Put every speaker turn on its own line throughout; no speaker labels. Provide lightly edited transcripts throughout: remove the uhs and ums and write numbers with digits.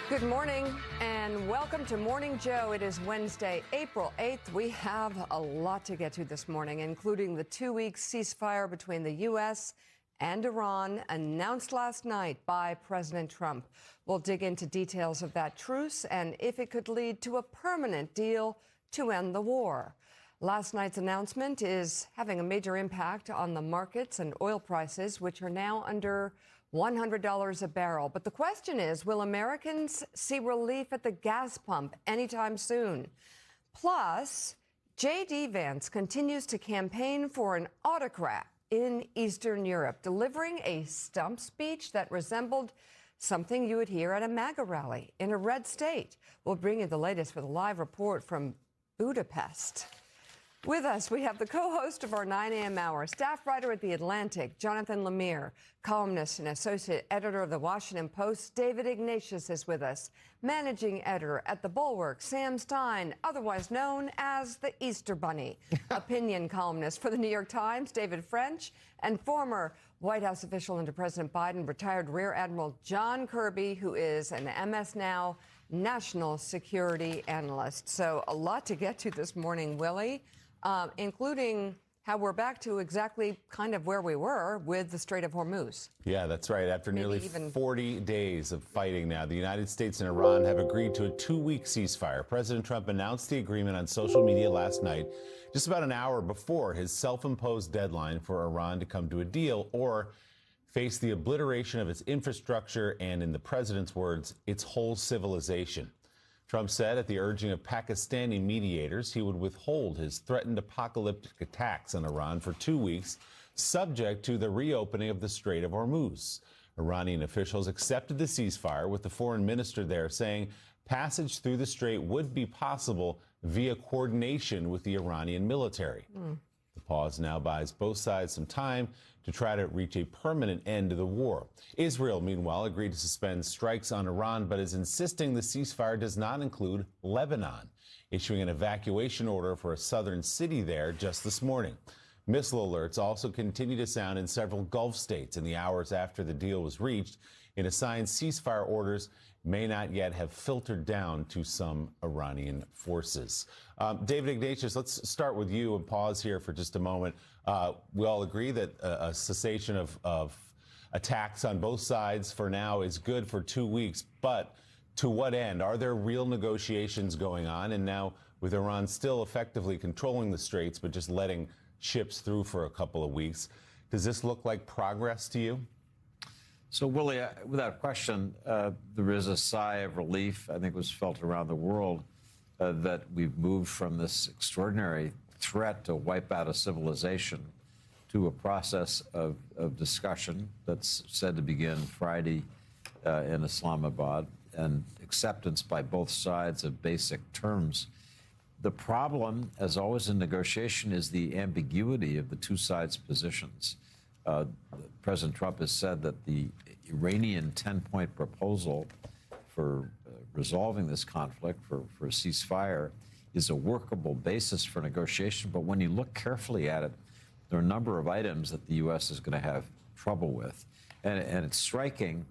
Good morning and welcome to Morning Joe. It is Wednesday, April 8th. We have a lot to get to this morning, including the 2-week ceasefire between the U.S. and Iran announced last night by President Trump. We'll dig into details of that truce and if it could lead to a permanent deal to end the war. Last night's announcement is having a major impact on the markets and oil prices, which are now under $100 a barrel. But the question is, will Americans see relief at the gas pump anytime soon? Plus, J.D. Vance continues to campaign for an autocrat in Eastern Europe, delivering a stump speech that resembled something you would hear at a MAGA rally in a red state. We'll bring you the latest with a live report from Budapest. With us, we have the co-host of our 9 a.m. hour, staff writer at The Atlantic, Jonathan Lemire, columnist and associate editor of The Washington Post, David Ignatius is with us, managing editor at The Bulwark, Sam Stein, otherwise known as the Easter Bunny, opinion columnist for The New York Times, David French, and former White House official under President Biden, retired Rear Admiral John Kirby, who is an MS Now national security analyst. So a lot to get to this morning, Willie. Including how we're back to exactly kind of where we were with the Strait of Hormuz.
Yeah, that's right. After nearly 40 days of fighting now, the United States and Iran have agreed to a 2-week ceasefire. President Trump announced the agreement on social media last night, just about an hour before his self-imposed deadline for Iran to come to a deal or face the obliteration of its infrastructure and, in the president's words, its whole civilization. Trump said at the urging of Pakistani mediators he would withhold his threatened apocalyptic attacks on Iran for 2 weeks, subject to the reopening of the Strait of Hormuz. Iranian officials accepted the ceasefire, with the foreign minister there saying passage through the strait would be possible via coordination with the Iranian military. The pause now buys both sides some time to try to reach a permanent end to the war. Israel, meanwhile, agreed to suspend strikes on Iran, but is insisting the ceasefire does not include Lebanon, issuing an evacuation order for a southern city there just this morning. Missile alerts also continue to sound in several Gulf states in the hours after the deal was reached. In a sign, ceasefire orders may not yet have filtered down to some Iranian forces. David Ignatius, let's start with you and pause here for just a moment. We all agree that a cessation of attacks on both sides for now is good for 2 weeks, but to what end? Are there real negotiations going on? And now with Iran still effectively controlling the straits, but just letting ships through for a couple of weeks, does this look like progress to you?
So, Willie, without question, there is a sigh of relief, I think was felt around the world, that we've moved from this extraordinary threat to wipe out a civilization to a process of discussion that's said to begin Friday in Islamabad, and acceptance by both sides of basic terms. The problem, as always in negotiation, is the ambiguity of the two sides' positions. President Trump has said that the Iranian 10-point proposal for resolving this conflict, for a ceasefire, is a workable basis for negotiation. But when you look carefully at it, there are a number of items that the U.S. is going to have trouble with. And it's striking,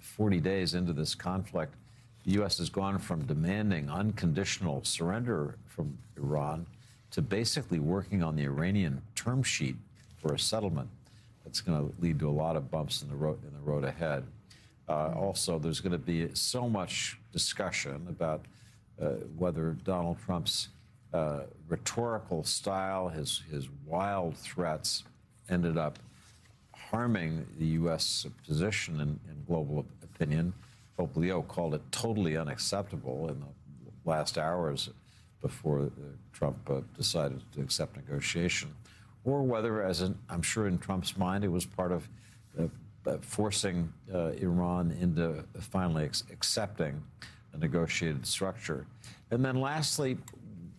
40 days into this conflict, the U.S. has gone from demanding unconditional surrender from Iran to basically working on the Iranian term sheet for a settlement. That's going to lead to a lot of bumps in the road ahead. Also, there's going to be so much discussion about whether Donald Trump's rhetorical style, his wild threats, ended up harming the U.S. position in global opinion. Pope Leo called it totally unacceptable in the last hours before Trump decided to accept negotiation, or whether, I'm sure in Trump's mind, it was part of forcing Iran into finally accepting a negotiated structure. And then lastly,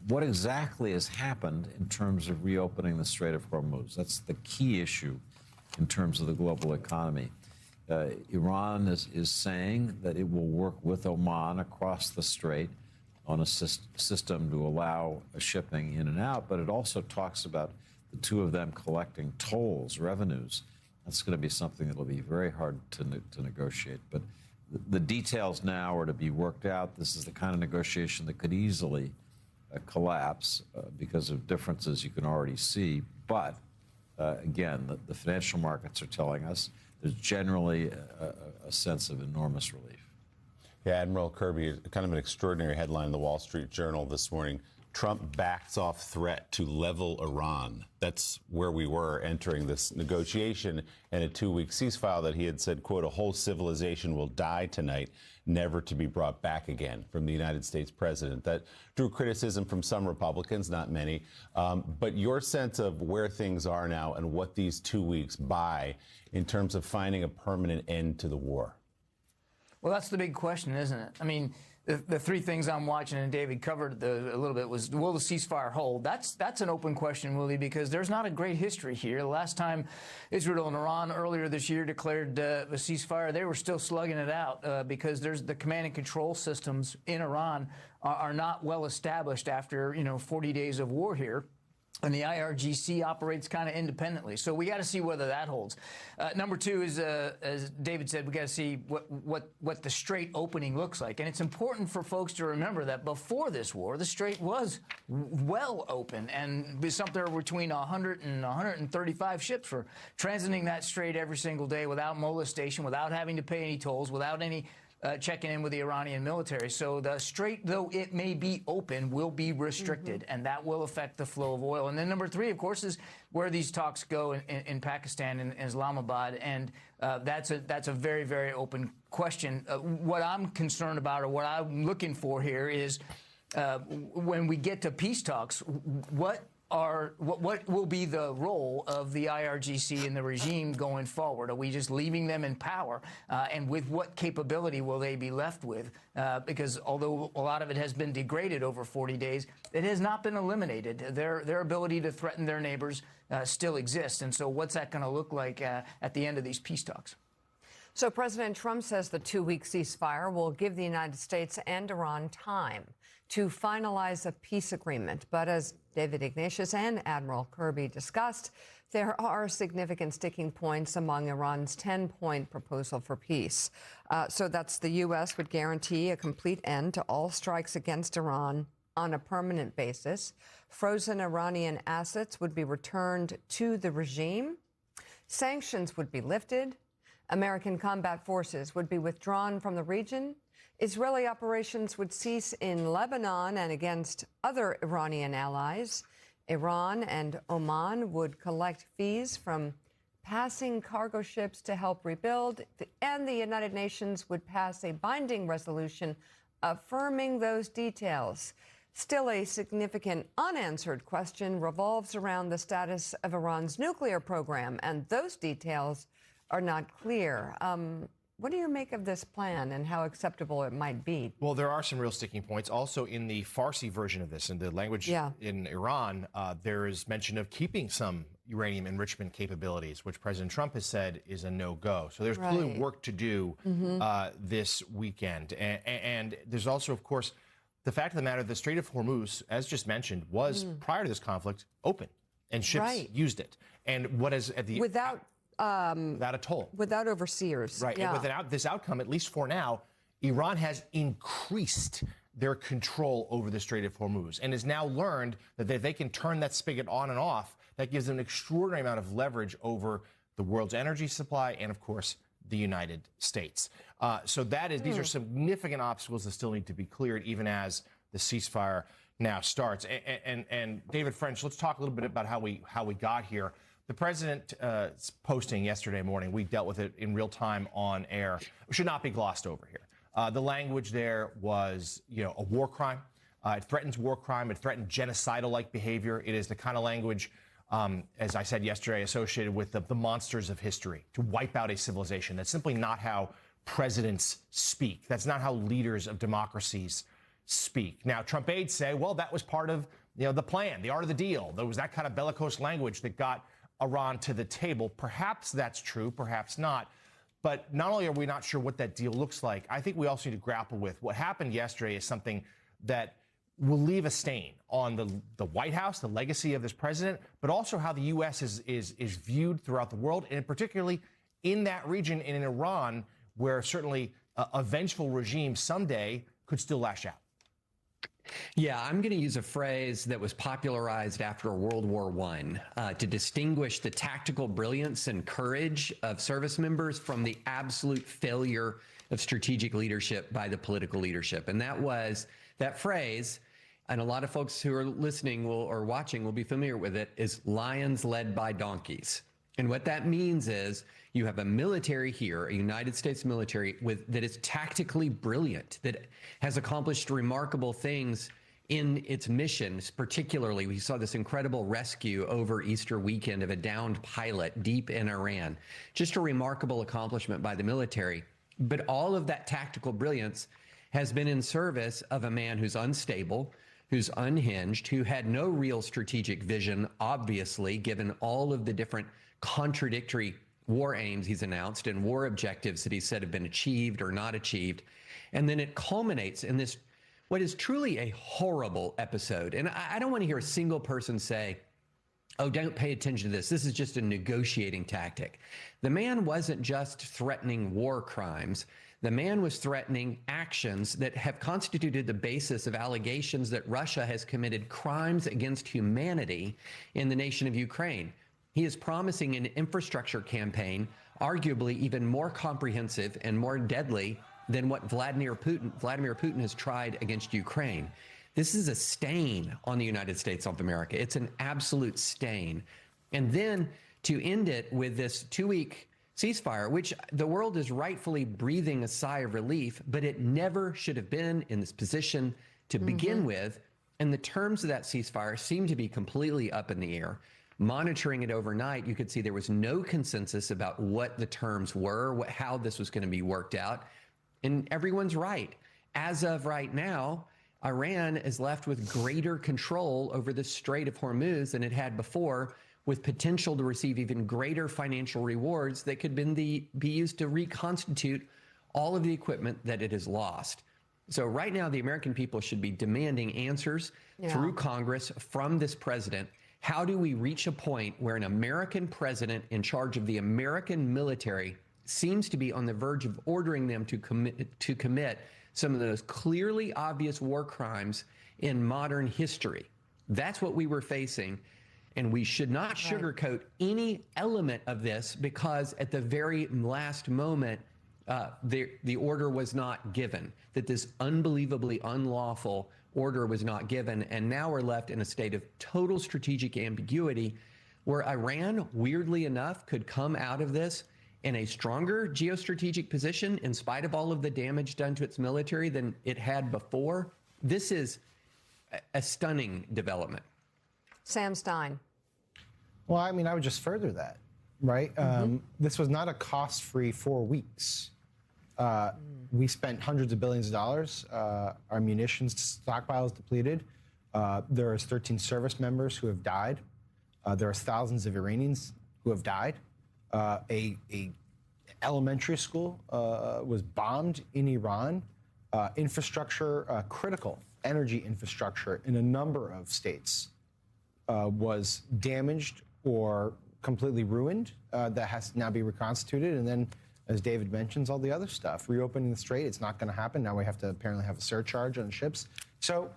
what exactly has happened in terms of reopening the Strait of Hormuz? That's the key issue in terms of the global economy. Iran is saying that it will work with Oman across the strait on a system to allow shipping in and out, but it also talks about the two of them collecting tolls, revenues. That's going to be something that will be very hard to negotiate. But The details now are to be worked out. This is the kind of negotiation that could easily collapse because of differences you can already see. But again, the financial markets are telling us there's generally a sense of enormous relief.
Yeah, Admiral Kirby, kind of an extraordinary headline in the Wall Street Journal this morning. Trump backs off threat to level Iran. That's where we were entering this negotiation and a 2-week ceasefire that he had said, quote, a whole civilization will die tonight, never to be brought back again, from the United States president. That drew criticism from some Republicans, not many. But your sense of where things are now and what these 2 weeks buy in terms of finding a permanent end to the war?
Well, that's the big question, isn't it? I mean, the three things I'm watching, and David covered a little bit, was will the ceasefire hold? That's an open question, Willie, because there's not a great history here. The last time Israel and Iran earlier this year declared a ceasefire, they were still slugging it out because there's the command and control systems in Iran are not well established after 40 days of war here. And the IRGC operates kind of independently. So we got to see whether that holds. Number two is, as David said, we got to see what the Strait opening looks like. And it's important for folks to remember that before this war, the Strait was well open and somewhere between 100 and 135 ships were transiting that Strait every single day without molestation, without having to pay any tolls, without any checking in with the Iranian military. So the Strait, though it may be open, will be restricted, and that will affect the flow of oil. And then number three, of course, is where these talks go in Pakistan and Islamabad, and that's a very, very open question. What I'm concerned about, or what I'm looking for here, is when we get to peace talks, what will be the role of the IRGC and the regime going forward? Are we just leaving them in power? And with what capability will they be left with? Because although a lot of it has been degraded over 40 days, it has not been eliminated. Their ability to threaten their neighbors still exists. And so what's that going to look like at the end of these peace talks?
So President Trump says the 2-week ceasefire will give the United States and Iran time to finalize a peace agreement. But as David Ignatius and Admiral Kirby discussed, there are significant sticking points among Iran's 10-point proposal for peace. So that's the U.S. would guarantee a complete end to all strikes against Iran on a permanent basis. Frozen Iranian assets would be returned to the regime. Sanctions would be lifted. American combat forces would be withdrawn from the region. Israeli operations would cease in Lebanon and against other Iranian allies. Iran and Oman would collect fees from passing cargo ships to help rebuild, and the United Nations would pass a binding resolution affirming those details. Still, a significant unanswered question revolves around the status of Iran's nuclear program, and those details are not clear. What do you make of this plan and how acceptable it might be?
Well, there are some real sticking points. Also, in the Farsi version of this, in the language in Iran, there is mention of keeping some uranium enrichment capabilities, which President Trump has said is a no-go. So there's clearly work to do this weekend. And there's also, of course, the fact of the matter, the Strait of Hormuz, as just mentioned, was prior to this conflict open, and ships used it. And what is at the without a toll,
without overseers,
right? And without this outcome, at least for now, Iran has increased their control over the Strait of Hormuz and has now learned that they can turn that spigot on and off. That gives them an extraordinary amount of leverage over the world's energy supply and, of course, the United States. So that is these are significant obstacles that still need to be cleared, even as the ceasefire now starts. And David French, let's talk a little bit about how we got here. The president's posting yesterday morning, we dealt with it in real time on air, should not be glossed over here. The language there was, a war crime. It threatens war crime. It threatened genocidal-like behavior. It is the kind of language, as I said yesterday, associated with the monsters of history, to wipe out a civilization. That's simply not how presidents speak. That's not how leaders of democracies speak. Now, Trump aides say, well, that was part of the plan, the art of the deal. There was that kind of bellicose language that got Iran to the table. Perhaps that's true, perhaps not. But not only are we not sure what that deal looks like, I think we also need to grapple with what happened yesterday is something that will leave a stain on the White House, the legacy of this president, but also how the U.S. is viewed throughout the world, and particularly in that region and in Iran, where certainly a vengeful regime someday could still lash out.
Yeah, I'm going to use a phrase that was popularized after World War I to distinguish the tactical brilliance and courage of service members from the absolute failure of strategic leadership by the political leadership. And that phrase, and a lot of folks who are listening or watching will be familiar with it, is lions led by donkeys. And what that means is you have a military here, a United States military that is tactically brilliant, that has accomplished remarkable things in its missions. Particularly, we saw this incredible rescue over Easter weekend of a downed pilot deep in Iran. Just a remarkable accomplishment by the military. But all of that tactical brilliance has been in service of a man who's unstable, who's unhinged, who had no real strategic vision, obviously, given all of the different contradictory war aims he's announced and war objectives that he said have been achieved or not achieved. And then it culminates in this, what is truly a horrible episode. And I don't want to hear a single person say, oh, don't pay attention to this. This is just a negotiating tactic. The man wasn't just threatening war crimes. The man was threatening actions that have constituted the basis of allegations that Russia has committed crimes against humanity in the nation of Ukraine. He is promising an infrastructure campaign, arguably even more comprehensive and more deadly than what Vladimir Putin has tried against Ukraine. This is a stain on the United States of America. It's an absolute stain. And then to end it with this 2-week ceasefire, which the world is rightfully breathing a sigh of relief, but it never should have been in this position to begin with. And the terms of that ceasefire seem to be completely up in the air. Monitoring it overnight, you could see there was no consensus about what the terms were, how this was going to be worked out. And everyone's right. As of right now, Iran is left with greater control over the Strait of Hormuz than it had before, with potential to receive even greater financial rewards that could be used to reconstitute all of the equipment that it has lost. So right now, the American people should be demanding answers through Congress from this president. How do we reach a point where an American president in charge of the American military seems to be on the verge of ordering them to commit some of those clearly obvious war crimes in modern history? That's what we were facing. And we should not sugarcoat any element of this, because at the very last moment, the order was not given, that this unbelievably unlawful order was not given. And now we're left in a state of total strategic ambiguity, where Iran, weirdly enough, could come out of this in a stronger geostrategic position in spite of all of the damage done to its military than it had before. This is a stunning development.
Sam Stein.
Well, I mean, I would just further that, right? This was not a cost-free 4 weeks. We spent hundreds of billions of dollars. Our munitions stockpiles depleted. There are 13 service members who have died. There are thousands of Iranians who have died. A elementary school was bombed in Iran. Infrastructure, critical energy infrastructure in a number of states was damaged or completely ruined. That has to now be reconstituted. And then, as David mentions, all the other stuff. Reopening the strait, it's not going to happen. Now we have to apparently have a surcharge on ships. So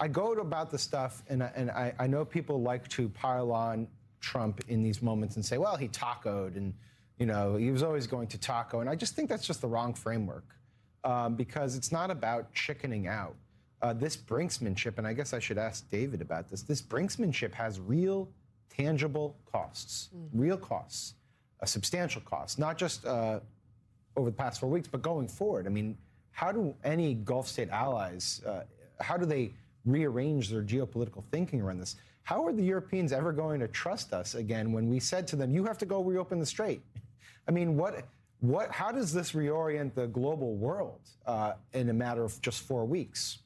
I go about the stuff, and I know people like to pile on Trump in these moments and say, well, he tacoed, and he was always going to taco. And I just think that's just the wrong framework, because it's not about chickening out. This brinksmanship, and I guess I should ask David about this, brinksmanship has real, tangible costs, real costs. Substantial costs, not just over the past 4 weeks, but going forward. I mean, how do any Gulf state allies, how do they rearrange their geopolitical thinking around this? How are the Europeans ever going to trust us again when we said to them, you have to go reopen the strait? I mean, how does this reorient the global world in a matter of just 4 weeks?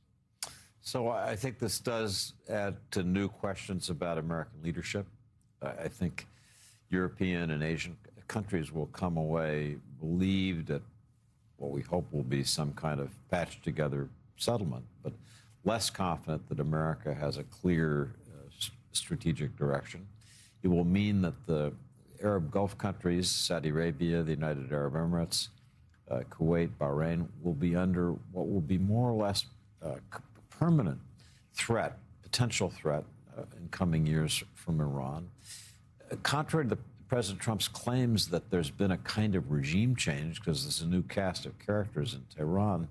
So I think this does add to new questions about American leadership. I think European and Asian countries will come away relieved at what we hope will be some kind of patched together settlement, but less confident that America has a clear strategic direction. It will mean that the Arab Gulf countries, Saudi Arabia, the United Arab Emirates, Kuwait, Bahrain, will be under what will be more or less permanent threat, potential threat in coming years from Iran. Contrary to President Trump's claims that there's been a kind of regime change because there's a new cast of characters in Tehran,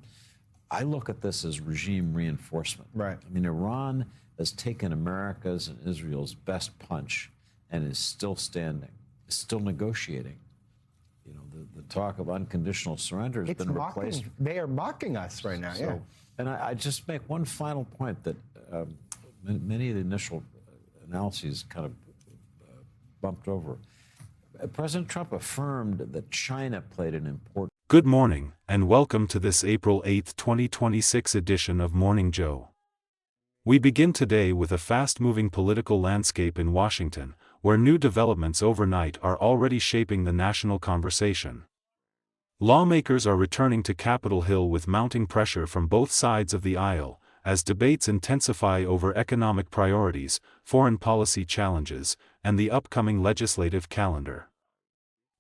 I look at this as regime reinforcement.
Right.
I mean, Iran has taken America's and Israel's best punch and is still standing, is still negotiating. You know, the talk of unconditional surrender has been replaced.
They are mocking us right now, yeah.
And I just make one final point that many of the initial analyses kind of bumped over. President Trump affirmed that China played an important...
Good morning, and welcome to this April 8, 2026 edition of Morning Joe. We begin today with a fast-moving political landscape in Washington, where new developments overnight are already shaping the national conversation. Lawmakers are returning to Capitol Hill with mounting pressure from both sides of the aisle, as debates intensify over economic priorities, foreign policy challenges, and the upcoming legislative calendar.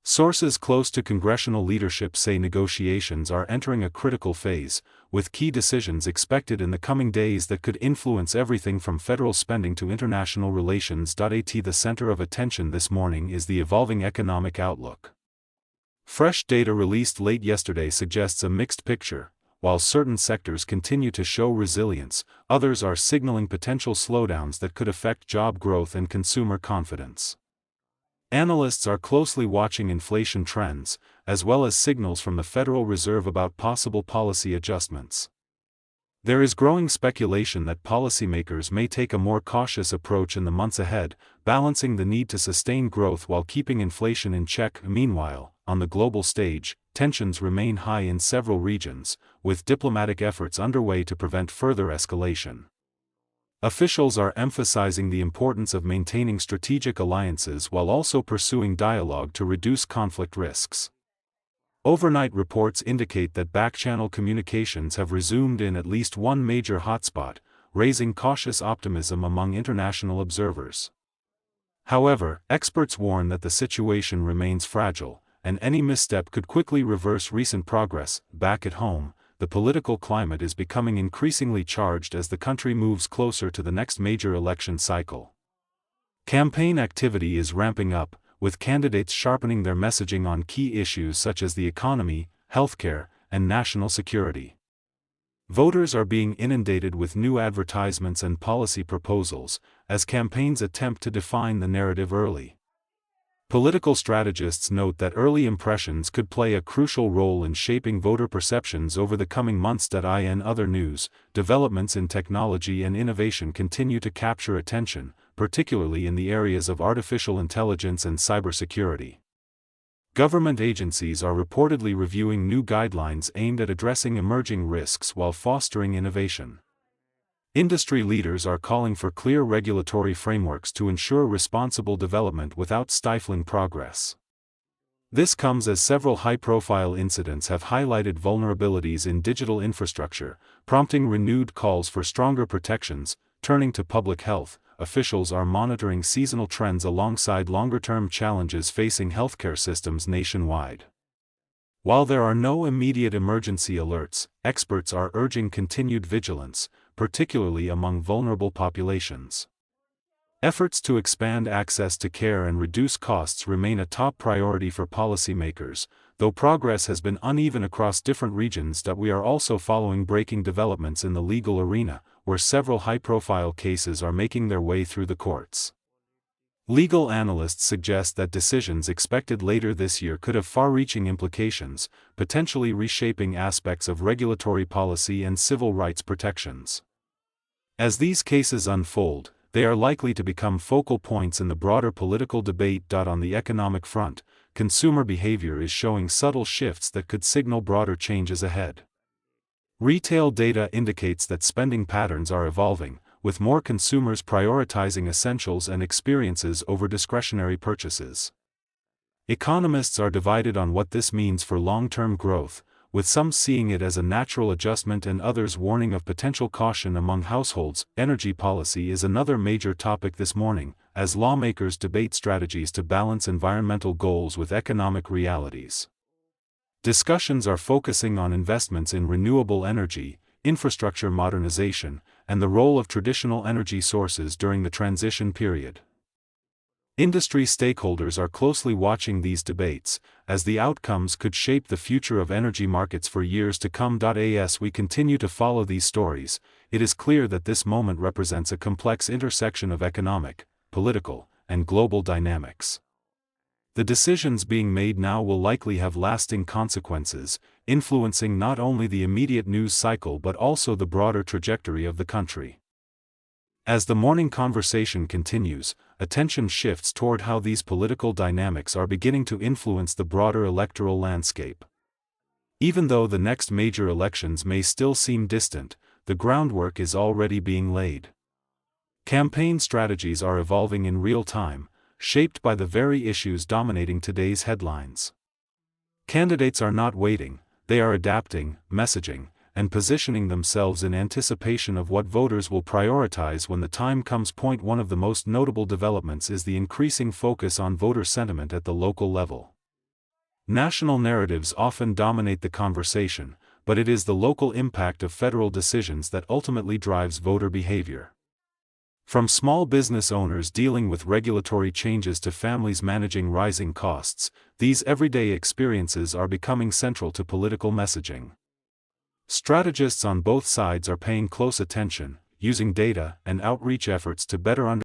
Sources close to congressional leadership say negotiations are entering a critical phase, with key decisions expected in the coming days that could influence everything from federal spending to international relations. The center of attention this morning is the evolving economic outlook. Fresh data released late yesterday suggests a mixed picture. While certain sectors continue to show resilience, others are signaling potential slowdowns that could affect job growth and consumer confidence. Analysts are closely watching inflation trends, as well as signals from the Federal Reserve about possible policy adjustments. There is growing speculation that policymakers may take a more cautious approach in the months ahead, balancing the need to sustain growth while keeping inflation in check. Meanwhile, on the global stage, tensions remain high in several regions, with diplomatic efforts underway to prevent further escalation. Officials are emphasizing the importance of maintaining strategic alliances while also pursuing dialogue to reduce conflict risks. Overnight reports indicate that back-channel communications have resumed in at least one major hotspot, raising cautious optimism among international observers. However, experts warn that the situation remains fragile, and any misstep could quickly reverse recent progress. Back at home, the political climate is becoming increasingly charged as the country moves closer to the next major election cycle. Campaign activity is ramping up, with candidates sharpening their messaging on key issues such as the economy, healthcare, and national security. Voters are being inundated with new advertisements and policy proposals, as campaigns attempt to define the narrative early. Political strategists note that early impressions could play a crucial role in shaping voter perceptions over the coming months. In other news, developments in technology and innovation continue to capture attention, particularly in the areas of artificial intelligence and cybersecurity. Government agencies are reportedly reviewing new guidelines aimed at addressing emerging risks while fostering innovation. Industry leaders are calling for clear regulatory frameworks to ensure responsible development without stifling progress. This comes as several high-profile incidents have highlighted vulnerabilities in digital infrastructure, prompting renewed calls for stronger protections. Turning to public health, officials are monitoring seasonal trends alongside longer-term challenges facing healthcare systems nationwide. While there are no immediate emergency alerts, experts are urging continued vigilance, particularly among vulnerable populations. Efforts to expand access to care and reduce costs remain a top priority for policymakers, though progress has been uneven across different regions. We are also following breaking developments in the legal arena, where several high-profile cases are making their way through the courts. Legal analysts suggest that decisions expected later this year could have far-reaching implications, potentially reshaping aspects of regulatory policy and civil rights protections. As these cases unfold, they are likely to become focal points in the broader political debate. On the economic front, consumer behavior is showing subtle shifts that could signal broader changes ahead. Retail data indicates that spending patterns are evolving, with more consumers prioritizing essentials and experiences over discretionary purchases. Economists are divided on what this means for long-term growth, with some seeing it as a natural adjustment and others warning of potential caution among households. Energy policy is another major topic this morning, as lawmakers debate strategies to balance environmental goals with economic realities. Discussions are focusing on investments in renewable energy, infrastructure modernization, and the role of traditional energy sources during the transition period. Industry stakeholders are closely watching these debates, as the outcomes could shape the future of energy markets for years to come. As we continue to follow these stories, it is clear that this moment represents a complex intersection of economic, political, and global dynamics. The decisions being made now will likely have lasting consequences, influencing not only the immediate news cycle but also the broader trajectory of the country. As the morning conversation continues, attention shifts toward how these political dynamics are beginning to influence the broader electoral landscape. Even though the next major elections may still seem distant, the groundwork is already being laid. Campaign strategies are evolving in real time, shaped by the very issues dominating today's headlines. Candidates are not waiting, they are adapting, messaging, and positioning themselves in anticipation of what voters will prioritize when the time comes. One of the most notable developments is the increasing focus on voter sentiment at the local level. National narratives often dominate the conversation, but it is the local impact of federal decisions that ultimately drives voter behavior. From small business owners dealing with regulatory changes to families managing rising costs, these everyday experiences are becoming central to political messaging. Strategists on both sides are paying close attention, using data and outreach efforts to better understand